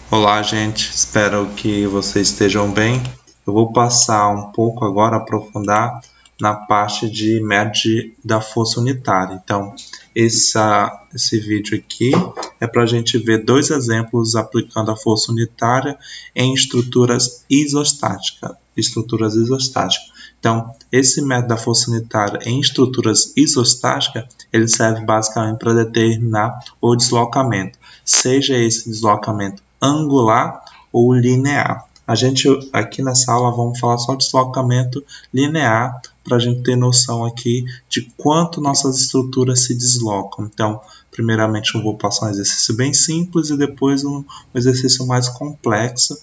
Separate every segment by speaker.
Speaker 1: Olá, gente. Espero que vocês estejam bem. Eu vou passar um pouco agora, aprofundar na parte de média da força unitária. Então, esse vídeo aqui é para a gente ver dois exemplos aplicando a força unitária em estruturas isostáticas. Então, esse método da força unitária em estruturas isostáticas, ele serve basicamente para determinar o deslocamento, seja esse deslocamento angular ou linear. A gente aqui nessa aula vamos falar só de deslocamento linear para a gente ter noção aqui de quanto nossas estruturas se deslocam. Então, primeiramente eu vou passar um exercício bem simples e depois um exercício mais complexo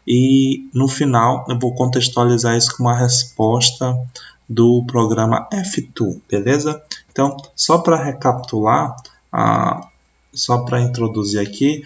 Speaker 1: e no final eu vou contextualizar isso com uma resposta do programa F2, beleza? Então, só para recapitular, só para introduzir aqui,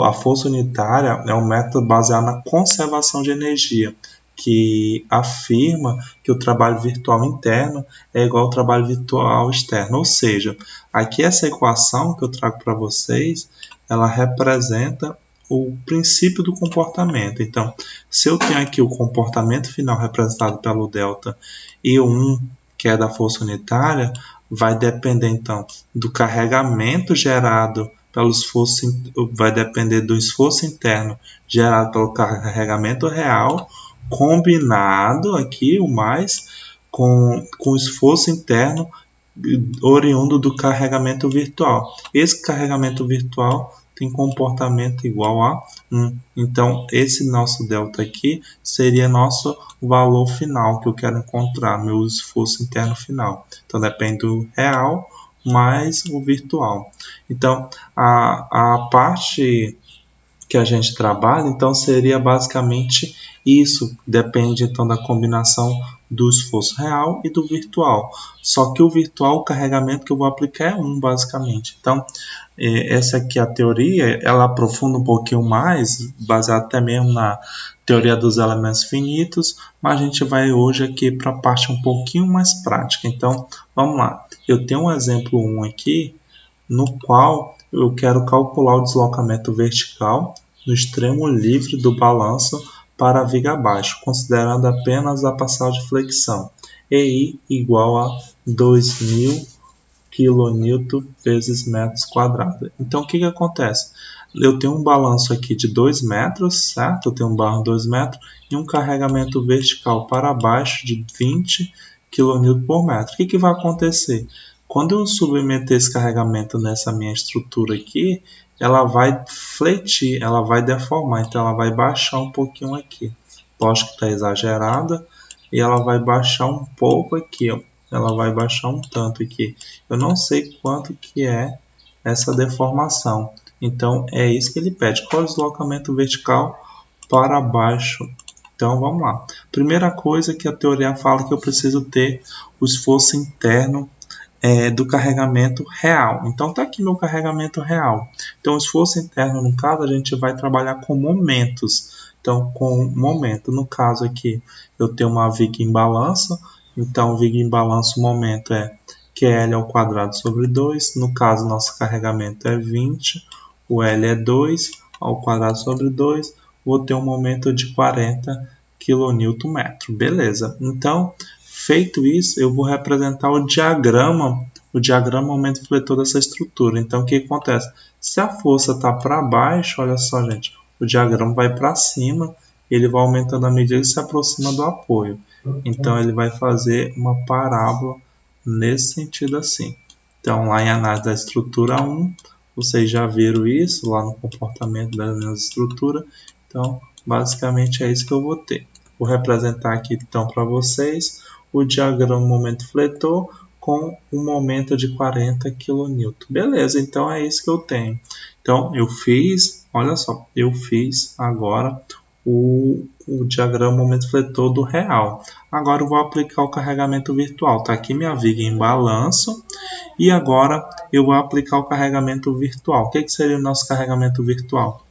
Speaker 1: a força unitária é um método baseado na conservação de energia, que afirma que o trabalho virtual interno é igual ao trabalho virtual externo. Ou seja, aqui essa equação que eu trago para vocês, ela representa o princípio do comportamento. Então, se eu tenho aqui o comportamento final representado pelo delta e o 1, que é da força unitária, vai depender então do carregamento gerado pelo esforço, vai depender do esforço interno gerado pelo carregamento real, combinado aqui o mais com o esforço interno oriundo do carregamento virtual. Esse carregamento virtual tem comportamento igual a 1. Então, esse nosso delta aqui seria nosso valor final que eu quero encontrar, meu esforço interno final. Então, depende do real mais o virtual. Então, a parte que a gente trabalha, então seria basicamente isso, depende então da combinação do esforço real e do virtual. Só que o virtual, o carregamento que eu vou aplicar é 1, basicamente. Então, essa aqui é a teoria, ela aprofunda um pouquinho mais, baseada até mesmo na teoria dos elementos finitos, mas a gente vai hoje aqui para a parte um pouquinho mais prática. Então, vamos lá. Eu tenho um exemplo 1 aqui, no qual eu quero calcular o deslocamento vertical no extremo livre do balanço para a viga abaixo, considerando apenas a passagem de flexão, EI igual a 2.000 kN vezes metros quadrados. Então, o que acontece? Eu tenho um balanço aqui de 2 metros, certo? Eu tenho um barro de 2 metros e um carregamento vertical para baixo de 20 kN por metro. O que vai acontecer? Quando eu submeter esse carregamento nessa minha estrutura aqui, ela vai fletir, ela vai deformar, então ela vai baixar um pouquinho aqui. Lógico que está exagerada e ela vai baixar um pouco aqui, ó. Ela vai baixar um tanto aqui. Eu não sei quanto que é essa deformação. Então é isso que ele pede. Qual é o deslocamento vertical para baixo? Então vamos lá. Primeira coisa que a teoria fala que eu preciso ter o esforço interno do carregamento real. Então está aqui meu carregamento real. Então o esforço interno, no caso, a gente vai trabalhar com momentos. Então com momento, no caso aqui eu tenho uma viga em balanço. Então viga em balanço, o momento é QL ao quadrado sobre 2. No caso nosso carregamento é 20. O L é 2 ao quadrado sobre 2. Vou ter um momento de 40 kN. Beleza. Então, feito isso, eu vou representar o diagrama momento fletor dessa estrutura. Então, o que acontece? Se a força está para baixo, olha só, gente, o diagrama vai para cima, ele vai aumentando à medida que se aproxima do apoio. Então, ele vai fazer uma parábola nesse sentido assim. Então, lá em análise da estrutura 1, vocês já viram isso lá no comportamento da estrutura. Então, basicamente é isso que eu vou ter. Vou representar aqui então para vocês o diagrama momento fletor com um momento de 40 kN. Beleza, então é isso que eu tenho. Então eu fiz, olha só, eu fiz agora o diagrama momento fletor do real. Agora eu vou aplicar o carregamento virtual. Está aqui minha viga em balanço e agora eu vou aplicar o carregamento virtual. O que seria o nosso carregamento virtual?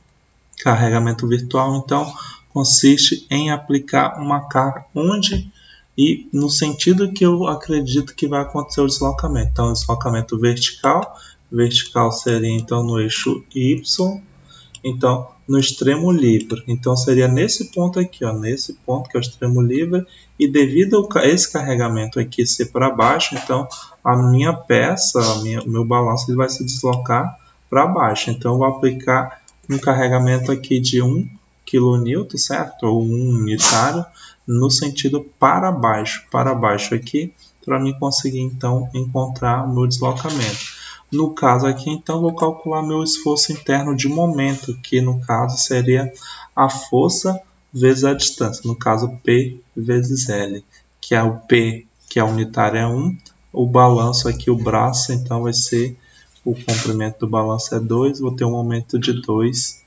Speaker 1: Carregamento virtual, então, consiste em aplicar uma carga onde e no sentido que eu acredito que vai acontecer o deslocamento. Então, o deslocamento vertical seria então no eixo Y Então, no extremo livre. Então, seria nesse ponto aqui, ó, nesse ponto que é o extremo livre. E devido a esse carregamento aqui ser para baixo, então a minha peça, o meu balanço, ele vai se deslocar para baixo. Então, eu vou aplicar um carregamento aqui de 1 kN, certo? Ou 1 unitário, no sentido para baixo aqui, para mim conseguir então encontrar o meu deslocamento. No caso aqui, então, vou calcular meu esforço interno de momento, que no caso seria a força vezes a distância, no caso P vezes L, que é o P, que é unitário, é 1, o balanço aqui, o braço, então vai ser, o comprimento do balanço é 2, vou ter um momento de 2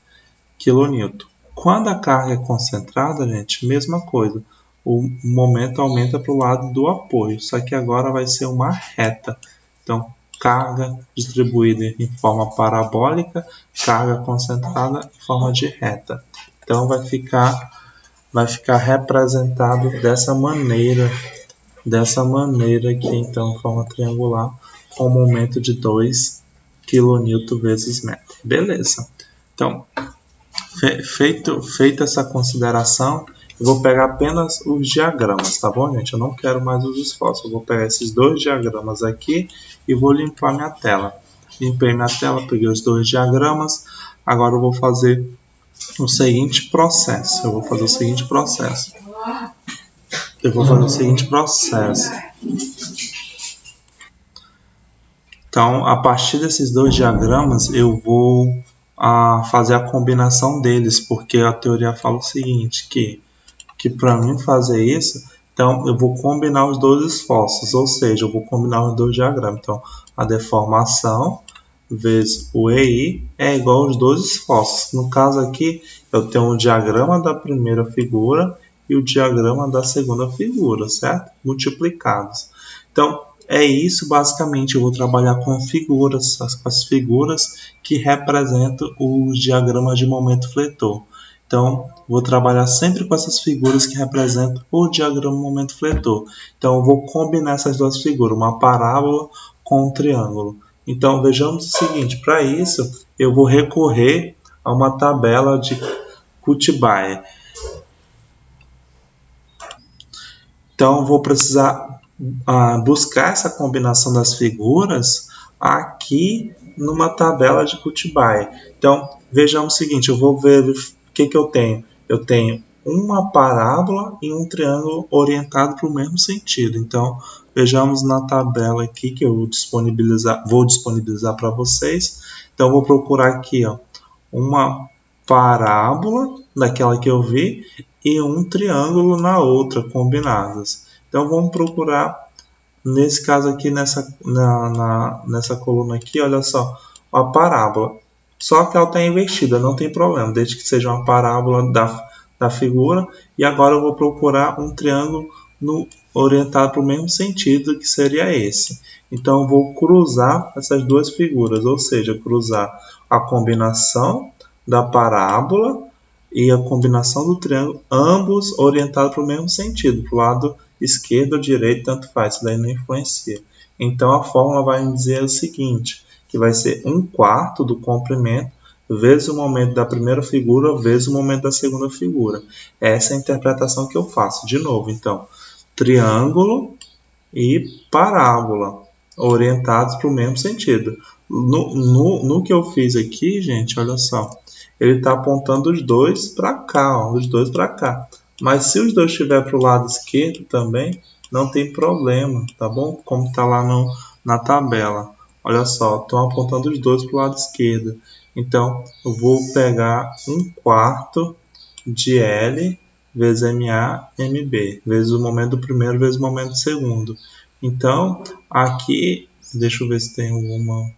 Speaker 1: kN. Quando a carga é concentrada, gente, mesma coisa, o momento aumenta para o lado do apoio, só que agora vai ser uma reta. Então, carga distribuída em forma parabólica, carga concentrada em forma de reta. Então, vai ficar representado dessa maneira aqui, então, em forma triangular, com um momento de 2 kN vezes metro. Beleza. Então, feita essa consideração, eu vou pegar apenas os diagramas, tá bom, gente? Eu não quero mais os esforços. Eu vou pegar esses dois diagramas aqui e vou limpar minha tela. Limpei minha tela, peguei os dois diagramas. Agora eu vou fazer o seguinte processo. Então, a partir desses dois diagramas, eu vou fazer a combinação deles, porque a teoria fala o seguinte, que para mim fazer isso, então eu vou combinar os dois esforços, ou seja, eu vou combinar os dois diagramas. Então, a deformação vezes o EI é igual aos dois esforços. No caso aqui, eu tenho o diagrama da primeira figura e o diagrama da segunda figura, certo? Multiplicados. Então, é isso basicamente. Eu vou trabalhar com figuras, as figuras que representam os diagramas de momento fletor. Então, vou trabalhar sempre com essas figuras que representam o diagrama de momento fletor. Então, eu vou combinar essas duas figuras, uma parábola com um triângulo. Então, vejamos o seguinte, para isso, eu vou recorrer a uma tabela de Kuchibaya. Então, vou precisar buscar essa combinação das figuras aqui numa tabela de Kuchibaya. Então, vejamos o seguinte, eu vou ver o que eu tenho. Eu tenho uma parábola e um triângulo orientado para o mesmo sentido. Então, vejamos na tabela aqui que eu vou disponibilizar para vocês. Então, vou procurar aqui, ó, uma parábola daquela que eu vi e um triângulo na outra, combinadas. Então, vamos procurar, nesse caso aqui, nessa coluna aqui, olha só, a parábola. Só que ela está invertida, não tem problema, desde que seja uma parábola da figura. E agora eu vou procurar um triângulo orientado para o mesmo sentido, que seria esse. Então, eu vou cruzar essas duas figuras, ou seja, cruzar a combinação da parábola e a combinação do triângulo, ambos orientados para o mesmo sentido, para o lado esquerdo ou direito, tanto faz, isso daí não influencia. Então, a fórmula vai me dizer o seguinte, que vai ser 1/4 do comprimento vezes o momento da primeira figura vezes o momento da segunda figura. Essa é a interpretação que eu faço. De novo, então, triângulo e parábola, orientados para o mesmo sentido. No que eu fiz aqui, gente, olha só, ele está apontando os dois para cá, ó, os dois para cá. Mas se os dois estiverem para o lado esquerdo também, não tem problema, tá bom? Como está lá na tabela. Olha só, estão apontando os dois para o lado esquerdo. Então, eu vou pegar 1/4 de L vezes MA, MB, vezes o momento do primeiro vezes o momento do segundo. Então, aqui, deixa eu ver se tem alguma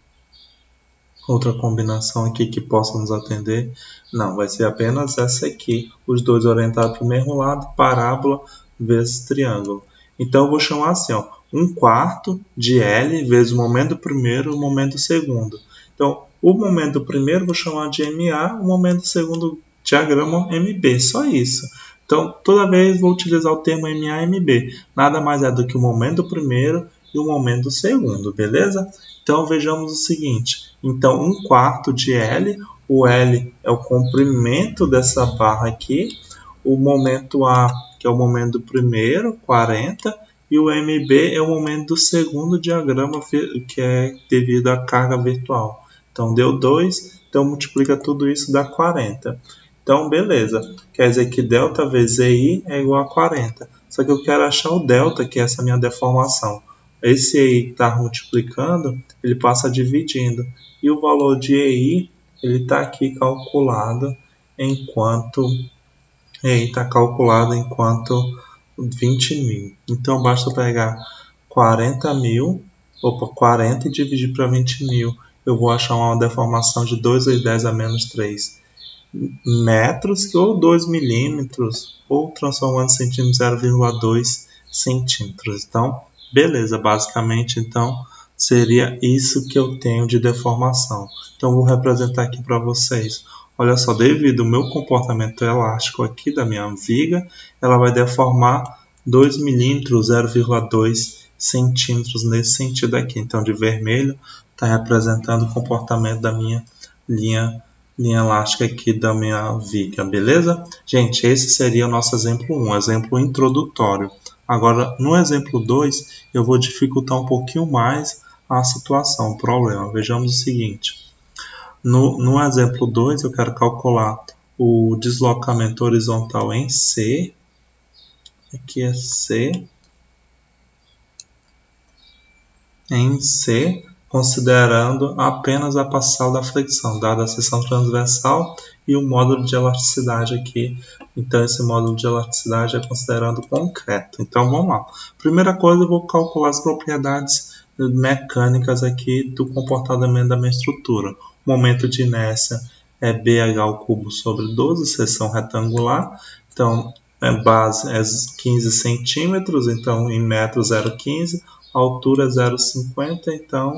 Speaker 1: outra combinação aqui que possa nos atender. Não, vai ser apenas essa aqui, os dois orientados para o mesmo lado, parábola vezes triângulo. Então, eu vou chamar assim, ó, 1/4 de L vezes o momento do primeiro e o momento do segundo. Então, o momento do primeiro eu vou chamar de MA, o momento do segundo diagrama MB, só isso. Então, toda vez vou utilizar o termo MA, MB. Nada mais é do que o momento do primeiro e o momento do segundo, beleza? Então, vejamos o seguinte. Então, 1/4 de L, o L é o comprimento dessa barra aqui, o momento A, que é o momento do primeiro, 40, e o MB é o momento do segundo diagrama, que é devido à carga virtual. Então, deu 2, então multiplica tudo isso, dá 40. Então, beleza. Quer dizer que delta vezes EI é igual a 40. Só que eu quero achar o delta, que é essa minha deformação. Esse EI que está multiplicando, ele passa dividindo. E o valor de EI, ele está aqui calculado enquanto... EI está calculado enquanto 20.000. Então, basta pegar 40 e dividir para 20.000. Eu vou achar uma deformação de 2 vezes 10 a menos 3 metros, ou 2 milímetros, ou transformando centímetros 0,2 centímetros. Então, beleza, basicamente, então, seria isso que eu tenho de deformação. Então, vou representar aqui para vocês. Olha só, devido ao meu comportamento elástico aqui da minha viga, ela vai deformar 2 milímetros, 0,2 centímetros nesse sentido aqui. Então, de vermelho, está representando o comportamento da minha linha elástica aqui da minha viga, beleza? Gente, esse seria o nosso exemplo 1, exemplo introdutório. Agora, no exemplo 2, eu vou dificultar um pouquinho mais a situação, o problema. Vejamos o seguinte. No exemplo 2, eu quero calcular o deslocamento horizontal em C. Aqui é C. Em C, considerando apenas a parcial da flexão, dada a seção transversal e o módulo de elasticidade aqui. Então, esse módulo de elasticidade é considerando concreto. Então, vamos lá. Primeira coisa, eu vou calcular as propriedades mecânicas aqui do comportamento da minha estrutura. O momento de inércia é BH ao cubo sobre 12, seção retangular. Então, a base é 15 centímetros, então em metros 0,15. A altura é 0,50, então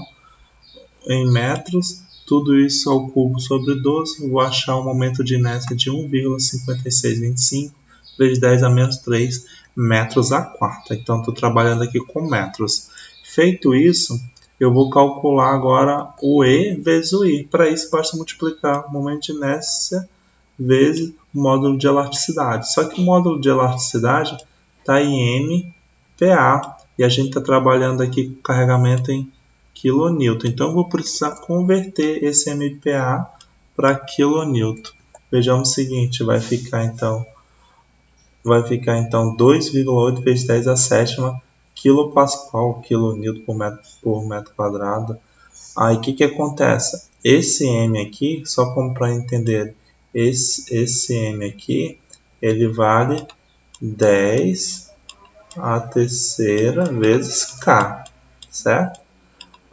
Speaker 1: em metros, tudo isso ao cubo sobre 12, vou achar um momento de inércia de 1,5625 vezes 10 a menos 3 metros a quarta. Então, estou trabalhando aqui com metros. Feito isso, eu vou calcular agora o E vezes o I. Para isso, basta multiplicar o momento de inércia vezes o módulo de elasticidade. Só que o módulo de elasticidade está em MPa. E a gente está trabalhando aqui com carregamento em kN. Então, eu vou precisar converter esse MPa para kN. Vejamos o seguinte, vai ficar então 2,8 vezes 10 a sétima kilopascal, kN por metro quadrado. Aí, o que acontece? Esse M aqui, só como para entender, esse M aqui, ele vale 10 a terceira vezes K, certo?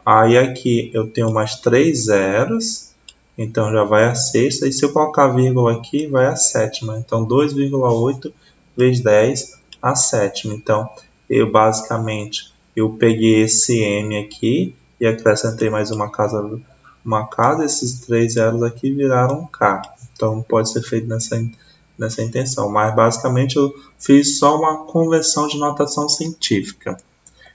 Speaker 1: Aí aqui eu tenho mais 3 zeros, então já vai a sexta, e se eu colocar vírgula aqui, vai a sétima. Então 2,8 vezes 10 a sétima. Então eu basicamente peguei esse M aqui e acrescentei mais uma casa, esses 3 zeros aqui viraram K. Então pode ser feito nessa intenção, mas basicamente eu fiz só uma conversão de notação científica.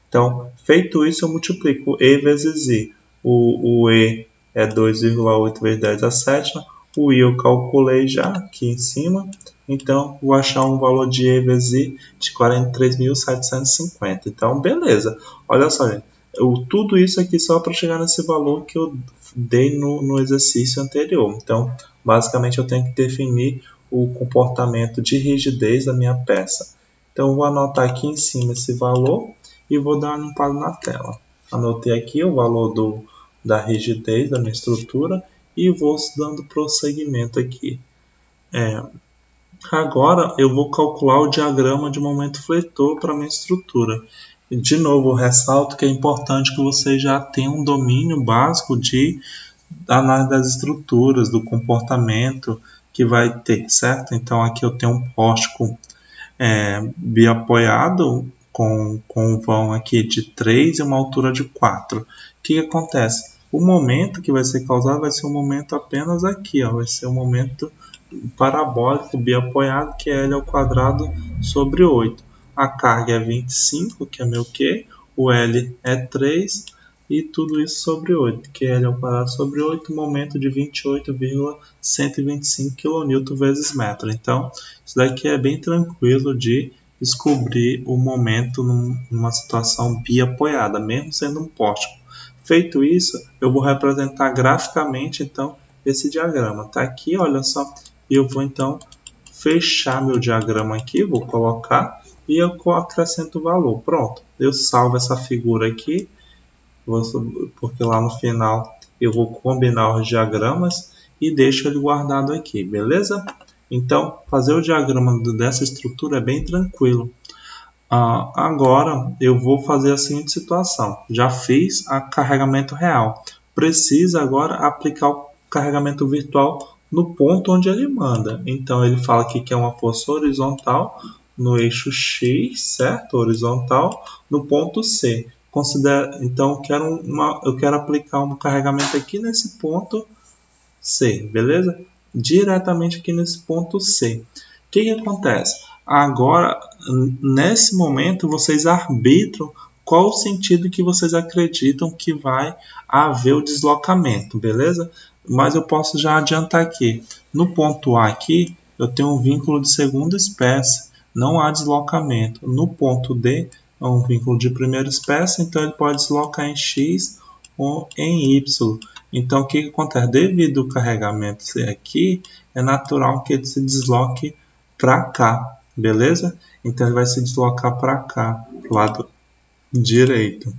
Speaker 1: Então, feito isso, eu multiplico E vezes I. O E é 2,8 vezes 10 a sétima. O I eu calculei já aqui em cima. Então, vou achar um valor de E vezes I de 43.750. Então, beleza. Olha só, gente. Tudo isso aqui só para chegar nesse valor que eu dei no exercício anterior. Então, basicamente, eu tenho que definir o comportamento de rigidez da minha peça. Então, eu vou anotar aqui em cima esse valor e vou dar uma limpada na tela. Anotei aqui o valor da rigidez da minha estrutura e vou dando prosseguimento aqui. Agora eu vou calcular o diagrama de momento fletor para a minha estrutura. De novo, eu ressalto que é importante que você já tenha um domínio básico de análise das estruturas, do comportamento que vai ter, certo? Então aqui eu tenho um pórtico biapoiado com um vão aqui de 3 e uma altura de 4. O que acontece? O momento que vai ser causado vai ser um momento apenas aqui, ó, vai ser um momento parabólico biapoiado, que é L ao quadrado sobre 8. A carga é 25, que é meu Q, o L é 3, e tudo isso sobre 8, que L ao quadrado sobre 8, momento de 28,125 kN vezes metro. Então, isso daqui é bem tranquilo de descobrir o momento numa situação biapoiada, mesmo sendo um poste. Feito isso, eu vou representar graficamente, então, esse diagrama. Tá aqui, olha só, e eu vou, então, fechar meu diagrama aqui, vou colocar, e eu acrescento o valor. Pronto, eu salvo essa figura aqui, porque lá no final eu vou combinar os diagramas e deixo ele guardado aqui, beleza? Então, fazer o diagrama dessa estrutura é bem tranquilo. Agora eu vou fazer a seguinte situação. Já fiz o carregamento real. Precisa agora aplicar o carregamento virtual no ponto onde ele manda. Então ele fala aqui que é uma força horizontal no eixo X, certo? Horizontal, no ponto C. Então eu quero aplicar um carregamento aqui nesse ponto C, beleza? Diretamente aqui nesse ponto C. O que acontece? Agora, nesse momento, vocês arbitram qual o sentido que vocês acreditam que vai haver o deslocamento, beleza? Mas eu posso já adiantar aqui. No ponto A aqui, eu tenho um vínculo de segunda espécie, não há deslocamento. No ponto D, é um vínculo de primeira espécie, então ele pode deslocar em X ou em Y. Então, o que acontece? Devido ao carregamento ser aqui, é natural que ele se desloque para cá, beleza? Então, ele vai se deslocar para cá, para o lado direito.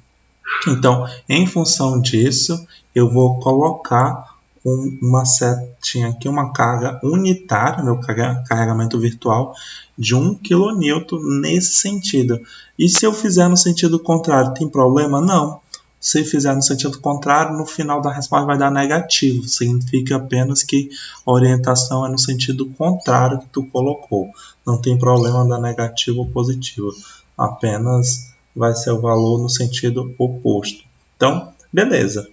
Speaker 1: Então, em função disso, eu vou colocar uma setinha aqui, uma carga unitária, meu carregamento virtual, de 1 kN nesse sentido. E se eu fizer no sentido contrário, tem problema? Não. Se fizer no sentido contrário, no final da resposta vai dar negativo. Significa apenas que a orientação é no sentido contrário que tu colocou. Não tem problema dar negativo ou positivo. Apenas vai ser o valor no sentido oposto. Então, beleza.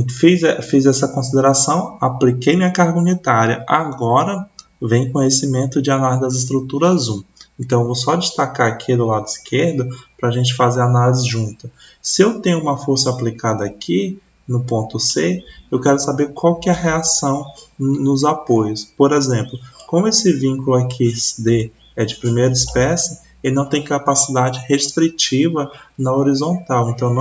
Speaker 1: Fiz essa consideração, apliquei minha carga unitária. Agora vem conhecimento de análise das estruturas 1. Então, eu vou só destacar aqui do lado esquerdo para a gente fazer a análise junta. Se eu tenho uma força aplicada aqui no ponto C, eu quero saber qual que é a reação nos apoios. Por exemplo, como esse vínculo aqui D é de primeira espécie, ele não tem capacidade restritiva na horizontal. Então,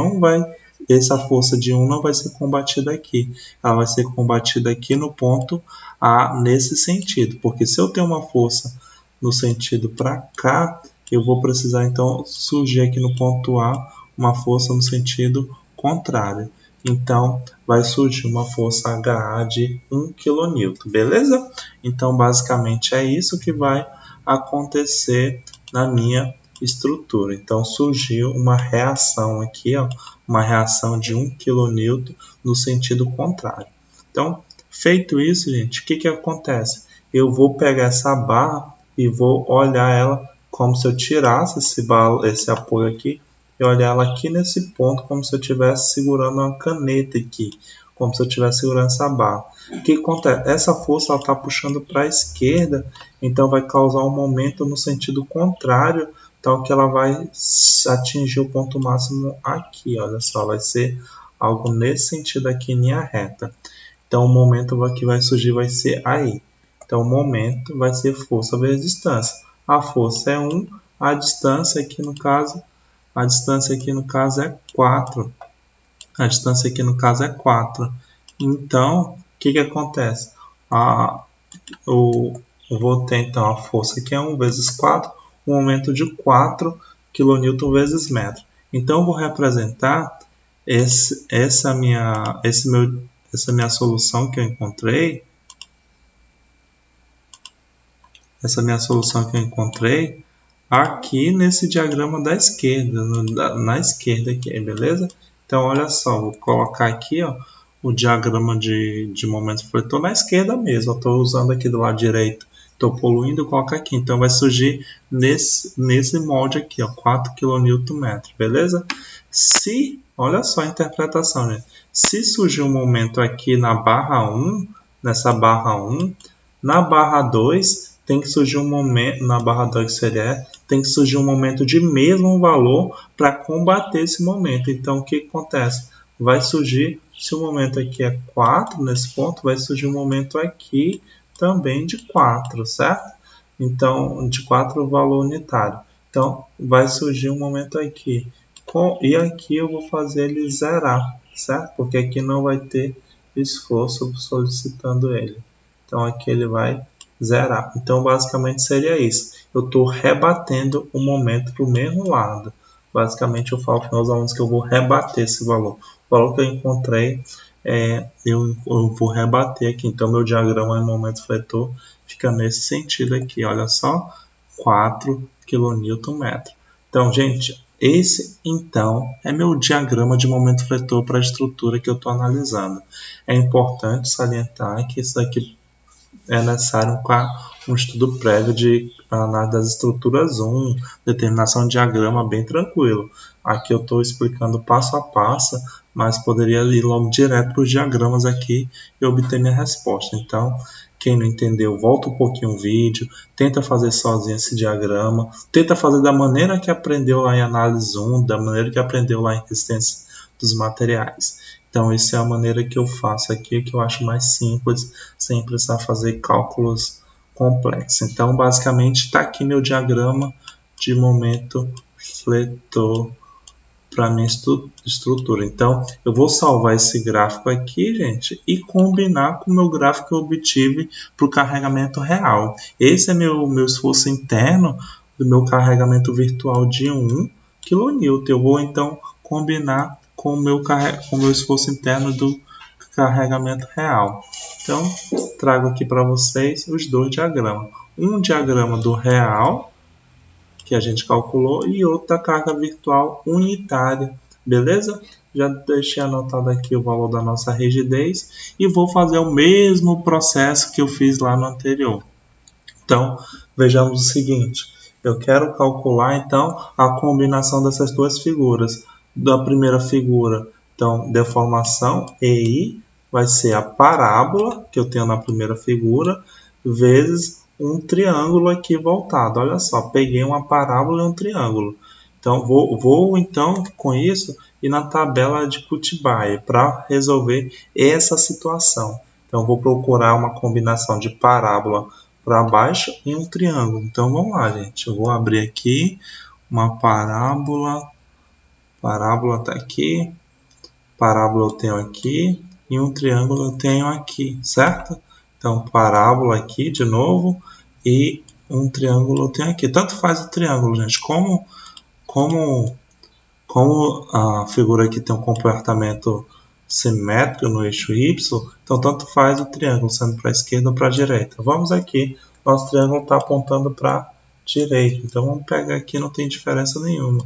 Speaker 1: essa força de 1 não vai ser combatida aqui. Ela vai ser combatida aqui no ponto A nesse sentido. Porque se eu tenho uma força no sentido para cá, eu vou precisar então surgir aqui no ponto A uma força no sentido contrário. Então vai surgir uma força HA de 1 kN, beleza? Então basicamente é isso que vai acontecer na minha estrutura. Então surgiu uma reação aqui, ó, uma reação de 1 kN no sentido contrário. Então, feito isso, gente, o que acontece? Eu vou pegar essa barra e vou olhar ela como se eu tirasse esse apoio aqui e olhar ela aqui nesse ponto como se eu estivesse segurando uma caneta aqui, como se eu estivesse segurando essa barra. O que acontece? Essa força está puxando para a esquerda, então vai causar um momento no sentido contrário, tal que ela vai atingir o ponto máximo aqui, olha só, vai ser algo nesse sentido aqui em linha reta. Então o momento que vai surgir vai ser aí. Então o momento vai ser força vezes distância. A força é 1, a distância aqui no caso é 4. A distância aqui no caso é 4. Então, o que acontece? Eu vou ter então a força que é 1 vezes 4, um momento de 4 kN vezes metro. Então, eu vou representar essa minha solução que eu encontrei. Essa minha solução que eu encontrei aqui nesse diagrama da esquerda, na esquerda aqui, beleza? Então, olha só, vou colocar aqui, ó, o diagrama de momento fletor na esquerda mesmo. Eu estou usando aqui do lado direito, estou poluindo, eu coloco aqui. Então, vai surgir nesse molde aqui, ó, 4 kN, beleza? Olha só a interpretação, gente. Se surgir um momento aqui na barra 1, nessa barra 1, na barra 2, tem que surgir um momento, na barra 2 tem que surgir um momento de mesmo valor para combater esse momento. Então, o que acontece? vai surgir, se o momento aqui é 4, nesse ponto, vai surgir um momento aqui também de 4, certo? Então, de 4 valor unitário. Então, vai surgir um momento aqui. E aqui eu vou fazer ele zerar, certo? Porque aqui não vai ter esforço solicitando ele. Então, aqui ele vai zerar. Então, basicamente seria isso. Eu estou rebatendo o momento para o mesmo lado. Basicamente, eu falo para os meus alunos que eu vou rebater esse valor. O valor que eu encontrei, eu vou rebater aqui. Então, meu diagrama em momento fletor fica nesse sentido aqui. Olha só, 4 kN/m. Então, gente, esse, então, é meu diagrama de momento fletor para a estrutura que eu estou analisando. É importante salientar que isso daqui é necessário um estudo prévio de análise das estruturas 1, determinação de diagrama bem tranquilo. Aqui eu estou explicando passo a passo, mas poderia ir logo direto para os diagramas aqui e obter minha resposta. Então, quem não entendeu, volta um pouquinho o vídeo, tenta fazer sozinho esse diagrama, tenta fazer da maneira que aprendeu lá em análise 1, da maneira que aprendeu lá em resistência dos materiais. Então, essa é a maneira que eu faço aqui, que eu acho mais simples, sem precisar fazer cálculos complexos. Então, basicamente, está aqui meu diagrama de momento fletor para minha estrutura. Então, eu vou salvar esse gráfico aqui, gente, e combinar com o meu gráfico que eu obtive para o carregamento real. Esse é meu esforço interno do meu carregamento virtual de 1 kN. Eu vou, então, combinar com o meu esforço interno do carregamento real. Então, trago aqui para vocês os dois diagramas. Um diagrama do real, que a gente calculou, e outro da carga virtual unitária, beleza? Já deixei anotado aqui o valor da nossa rigidez e vou fazer o mesmo processo que eu fiz lá no anterior. Então, vejamos o seguinte, eu quero calcular então a combinação dessas duas figuras. Da primeira figura, então, deformação EI vai ser a parábola que eu tenho na primeira figura, vezes um triângulo aqui voltado. Olha só, peguei uma parábola e um triângulo. Então, vou então, com isso, ir na tabela de Kutilbai para resolver essa situação. Então, vou procurar uma combinação de parábola para baixo e um triângulo. Então, vamos lá, gente. Eu vou abrir aqui uma parábola. Parábola está aqui. Parábola eu tenho aqui. E um triângulo eu tenho aqui, certo? Então, parábola aqui de novo e um triângulo eu tenho aqui. Tanto faz o triângulo, gente. Como a figura aqui tem um comportamento simétrico no eixo Y, então tanto faz o triângulo, sendo para a esquerda ou para a direita. Vamos aqui, nosso triângulo está apontando para a direita. Então, vamos pegar aqui, não tem diferença nenhuma.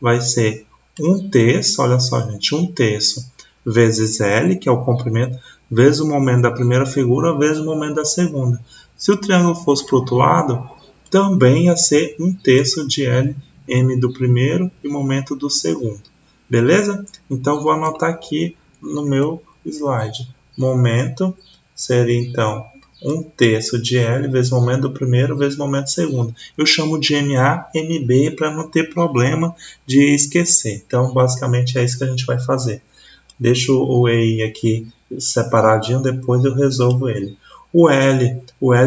Speaker 1: Vai ser 1/3, olha só, gente, 1/3 vezes L, que é o comprimento, vezes o momento da primeira figura, vezes o momento da segunda. Se o triângulo fosse para o outro lado, também ia ser 1/3 de L, M do primeiro e momento do segundo. Beleza? Então, vou anotar aqui no meu slide. Momento seria, então, 1/3 de L vezes o momento do primeiro vezes o momento do segundo. Eu chamo de MA, MB para não ter problema de esquecer. Então, basicamente, é isso que a gente vai fazer. Deixo o EI aqui separadinho, depois eu resolvo ele. O L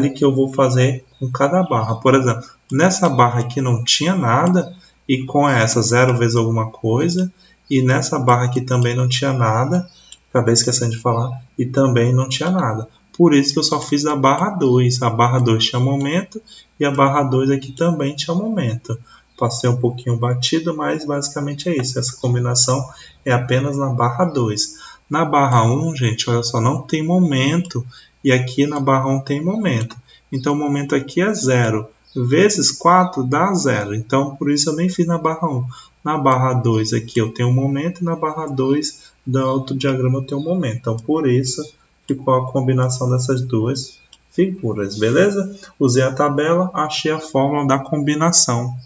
Speaker 1: que eu vou fazer com cada barra. Por exemplo, nessa barra aqui não tinha nada, e com essa 0 vezes alguma coisa, e nessa barra aqui também não tinha nada, acabei esquecendo de falar, e também não tinha nada. Por isso que eu só fiz a barra 2. A barra 2 tinha momento, e a barra 2 aqui também tinha momento. Passei um pouquinho batido, mas basicamente é isso. Essa combinação é apenas na barra 2. Na barra 1, gente, olha só, não tem momento. E aqui na barra 1 tem momento. Então, o momento aqui é 0. Vezes 4 dá 0. Então, por isso eu nem fiz na barra 1. Na barra 2 aqui eu tenho um momento. E na barra 2 do outro diagrama eu tenho um momento. Então, por isso ficou a combinação dessas duas figuras. Beleza? Usei a tabela, achei a fórmula da combinação.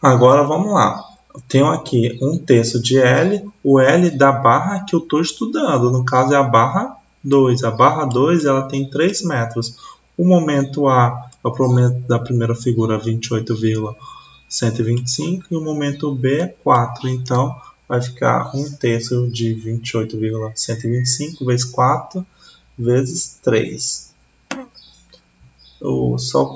Speaker 1: Agora vamos lá. Eu tenho aqui 1/3 de L, o L da barra que eu estou estudando. No caso é a barra 2. A barra 2 ela tem 3 metros. O momento A é o momento da primeira figura 28,125 e o momento B é 4. Então vai ficar 1/3 de 28,125 vezes 4 vezes 3. Eu só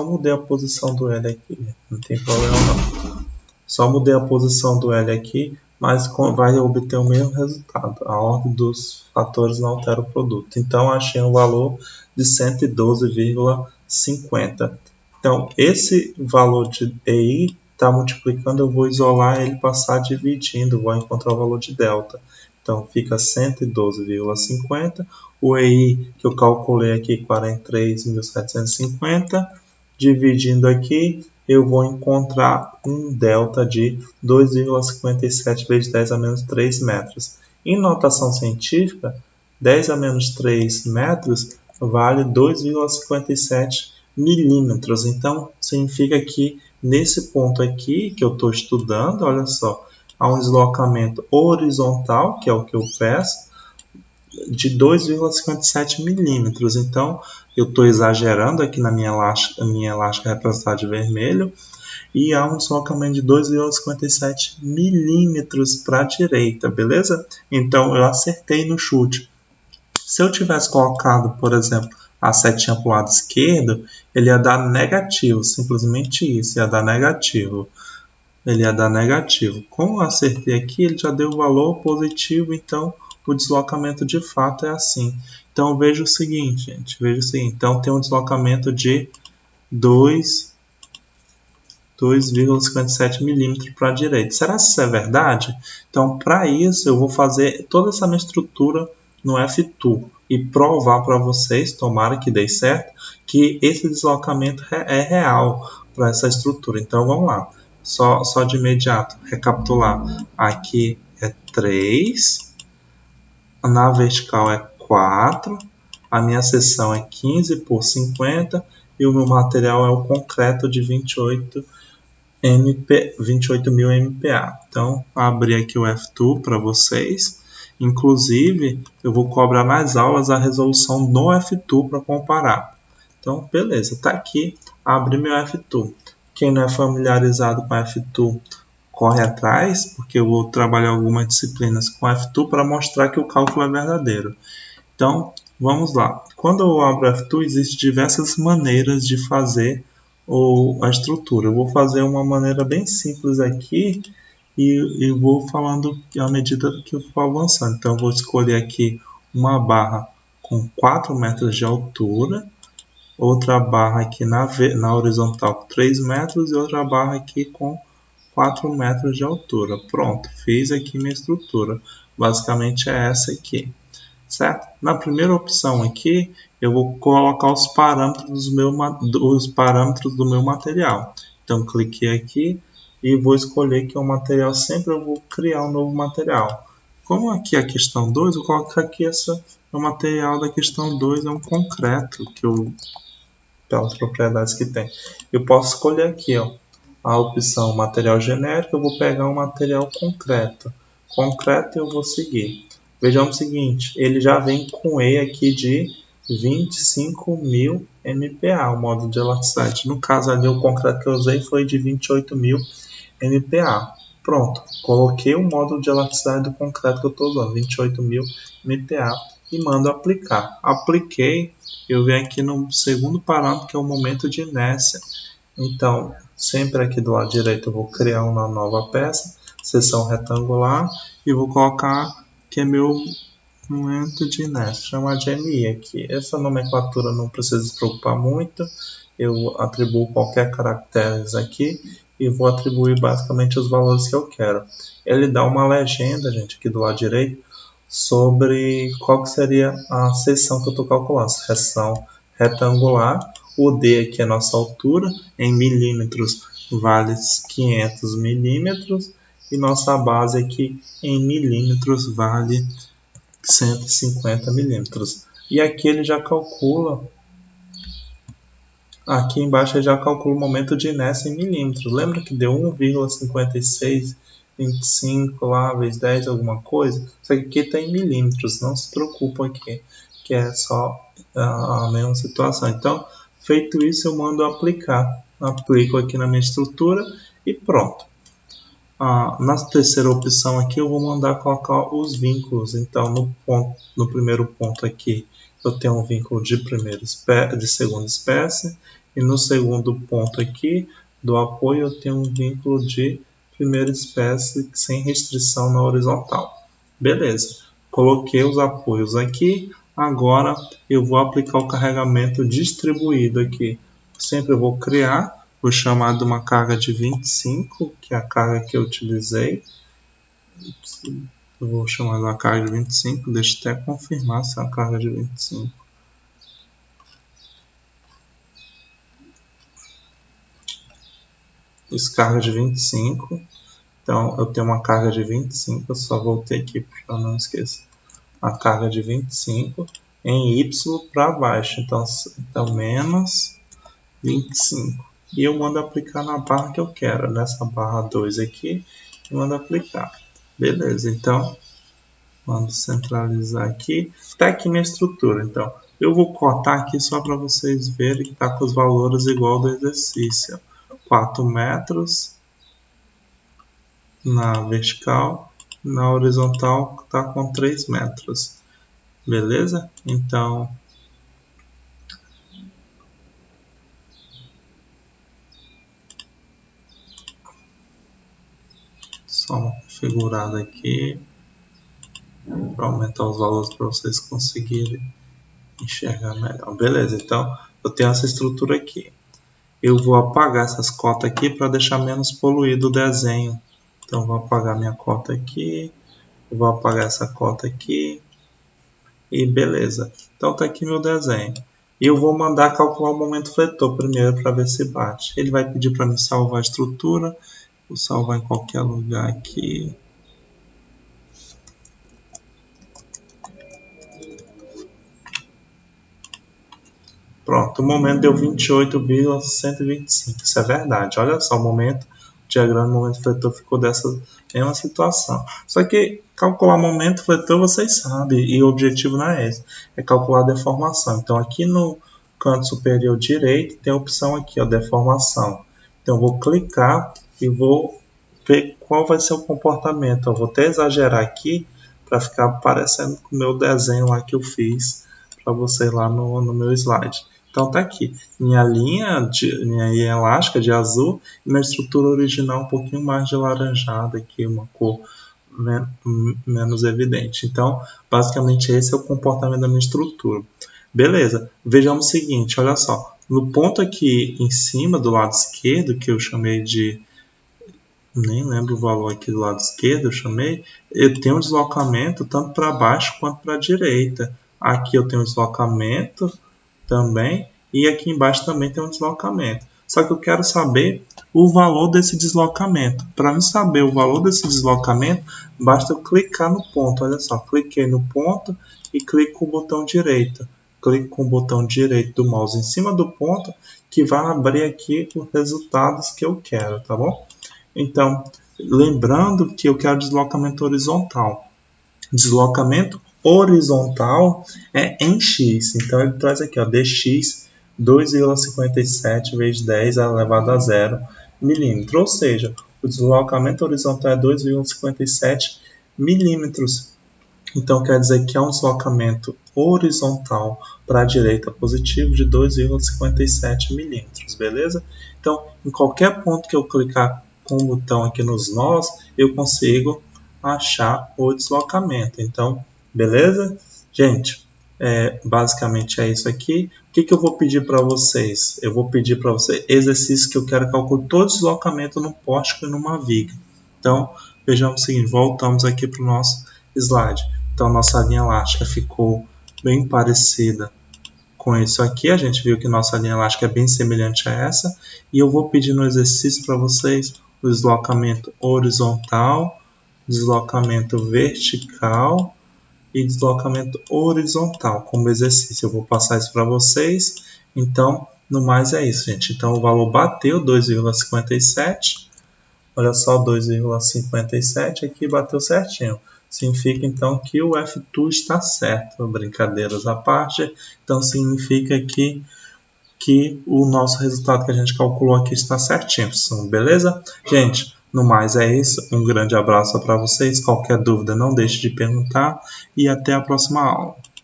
Speaker 1: mudei a posição do L aqui, não tem problema não. Só mudei a posição do L aqui, mas vai obter o mesmo resultado. A ordem dos fatores não altera o produto. Então, achei um valor de 112,50. Então, esse valor de EI está multiplicando, eu vou isolar ele, passar dividindo, vou encontrar o valor de delta. Então, fica 112,50. O EI que eu calculei aqui, 43.750. Dividindo aqui, eu vou encontrar um delta de 2,57 vezes 10 a menos 3 metros. Em notação científica, 10 a menos 3 metros vale 2,57 milímetros. Então, significa que nesse ponto aqui que eu estou estudando, olha só, há um deslocamento horizontal, que é o que eu peço, de 2,57 milímetros. Então, eu estou exagerando aqui na minha elástica representada de vermelho, e há um deslocamento de 2,57 milímetros para a direita, beleza? Então, eu acertei no chute. Se eu tivesse colocado, por exemplo, a setinha para o lado esquerdo, ele ia dar negativo, simplesmente isso, ia dar negativo. Ele ia dar negativo. Como eu acertei aqui, ele já deu o valor positivo, então o deslocamento de fato é assim. Então veja o seguinte, gente, veja o seguinte, então tem um deslocamento de 2,57 milímetros para a direita. Será que isso é verdade? Então, para isso, eu vou fazer toda essa minha estrutura no F2 e provar para vocês, tomara que dê certo, que esse deslocamento é real para essa estrutura. Então, vamos lá. Só de imediato, recapitular. Aqui é 3, na vertical é 4, a minha seção é 15 por 50 e o meu material é o concreto de 28.000 MPa. Então, abri aqui o F2 para vocês. Inclusive, eu vou cobrar nas aulas a resolução no F2 para comparar. Então, beleza, está aqui, abri meu F2. Quem não é familiarizado com F2, corre atrás, porque eu vou trabalhar algumas disciplinas com F2 para mostrar que o cálculo é verdadeiro. Então, vamos lá. Quando eu abro F2, existem diversas maneiras de fazer a estrutura. Eu vou fazer uma maneira bem simples aqui e vou falando à medida que eu for avançando. Então, eu vou escolher aqui uma barra com 4 metros de altura, outra barra aqui na horizontal com 3 metros e outra barra aqui com 4 metros de altura. Pronto, fiz aqui minha estrutura. Basicamente é essa aqui, certo? Na primeira opção aqui, eu vou colocar os parâmetros do meu material. Então, cliquei aqui e vou escolher que é um material, sempre eu vou criar um novo material. Como aqui é a questão 2, eu coloco aqui o material da questão 2 é um concreto, pelas propriedades que tem. Eu posso escolher aqui, ó, a opção material genérico, eu vou pegar um material concreto. Concreto eu vou seguir. Vejamos o seguinte, ele já vem com E aqui de 25.000 MPa, o módulo de elasticidade. No caso ali, o concreto que eu usei foi de 28.000 MPa. Pronto, coloquei o módulo de elasticidade do concreto que eu estou usando, 28.000 MPa, e mando aplicar. Apliquei, eu venho aqui no segundo parâmetro, que é o momento de inércia. Então, sempre aqui do lado direito eu vou criar uma nova peça, seção retangular, e vou colocar que é meu momento de inércia, chamar de MI aqui. Essa nomenclatura não precisa se preocupar muito, eu atribuo qualquer caractere aqui e vou atribuir basicamente os valores que eu quero. Ele dá uma legenda, gente, aqui do lado direito, sobre qual que seria a seção que eu estou calculando, seção retangular. O D aqui é a nossa altura, em milímetros vale 500 milímetros, e nossa base aqui em milímetros vale 150 milímetros. E aqui ele já calcula, aqui embaixo ele já calcula o momento de inércia em milímetros. Lembra que deu 1,5625 lá, vezes 10 alguma coisa? Isso aqui está em milímetros, não se preocupa aqui, que é só a mesma situação. Então, feito isso, eu mando aplicar. Aplico aqui na minha estrutura e pronto. Na terceira opção aqui eu vou mandar colocar os vínculos. Então no primeiro ponto aqui eu tenho um vínculo de segunda espécie, e no segundo ponto aqui do apoio eu tenho um vínculo de primeira espécie sem restrição na horizontal. Beleza, coloquei os apoios aqui. Agora eu vou aplicar o carregamento distribuído aqui. Sempre eu vou vou chamar de uma carga de 25, que é a carga que eu utilizei. Eu vou chamar de uma carga de 25, deixa eu até confirmar se é uma carga de 25. Descarga de 25. Então eu tenho uma carga de 25, eu só voltei aqui para não esquecer. A carga de 25 em Y para baixo. Então menos 25. E eu mando aplicar na barra que eu quero, nessa barra 2 aqui, eu mando aplicar. Beleza, então, mando centralizar aqui. Está aqui minha estrutura, então, eu vou cortar aqui só para vocês verem que está com os valores igual do exercício. 4 metros na vertical, na horizontal está com 3 metros. Beleza? Então, só uma configurada aqui para aumentar os valores para vocês conseguirem enxergar melhor. Beleza, então eu tenho essa estrutura aqui. Eu vou apagar essas cotas aqui para deixar menos poluído o desenho. Então vou apagar minha cota aqui, vou apagar essa cota aqui e beleza. Então tá aqui meu desenho. E eu vou mandar calcular o momento fletor primeiro para ver se bate. Ele vai pedir para me salvar a estrutura. Vou salvar em qualquer lugar aqui. Pronto, o momento deu 28,125. Isso é verdade. Olha só, o diagrama do momento fletor ficou dessa mesma situação. Só que calcular momento fletor vocês sabem, e o objetivo não é esse, é calcular a deformação. Então aqui no canto superior direito tem a opção aqui, ó, deformação. Então eu vou clicar e vou ver qual vai ser o comportamento. Eu vou até exagerar aqui para ficar parecendo com o meu desenho lá que eu fiz para vocês lá no meu slide. Então tá aqui, minha linha elástica de azul e minha estrutura original um pouquinho mais de laranjada aqui, uma cor menos evidente. Então, basicamente esse é o comportamento da minha estrutura. Beleza, vejamos o seguinte, olha só, no ponto aqui em cima do lado esquerdo, que eu chamei de, nem lembro o valor aqui do lado esquerdo, eu tenho um deslocamento tanto para baixo quanto para a direita. Aqui eu tenho um deslocamento também, e aqui embaixo também tem um deslocamento. Só que eu quero saber o valor desse deslocamento. Para mim saber o valor desse deslocamento, basta eu clicar no ponto. Olha só, cliquei no ponto e clico com o botão direito. Clico com o botão direito do mouse em cima do ponto, que vai abrir aqui os resultados que eu quero, tá bom? Então, lembrando que eu quero deslocamento horizontal. Deslocamento horizontal é em x. Então ele traz aqui, ó, dx 2,57 vezes 10 elevado a 0 milímetro. Ou seja, o deslocamento horizontal é 2,57 milímetros. Então quer dizer que é um deslocamento horizontal para a direita positivo de 2,57 milímetros, beleza? Então, em qualquer ponto que eu clicar com o botão aqui nos nós, eu consigo achar o deslocamento. Então, beleza? Gente, basicamente é isso aqui. O que eu vou pedir para vocês? Eu vou pedir para vocês exercícios que eu quero calcular todo deslocamento num poste e numa viga. Então, vejamos o seguinte, voltamos aqui para o nosso slide. Então, nossa linha elástica ficou bem parecida com isso aqui. A gente viu que nossa linha elástica é bem semelhante a essa. E eu vou pedir no exercício para vocês o deslocamento horizontal, deslocamento vertical e deslocamento horizontal como exercício. Eu vou passar isso para vocês. Então, no mais é isso, gente. Então, o valor bateu 2,57. Olha só, 2,57 aqui bateu certinho. Significa então que o F2 está certo. Brincadeiras à parte. Então, significa que o nosso resultado que a gente calculou aqui está certinho. Beleza? Gente, No mais é isso, um grande abraço para vocês. Qualquer dúvida não deixe de perguntar e até a próxima aula.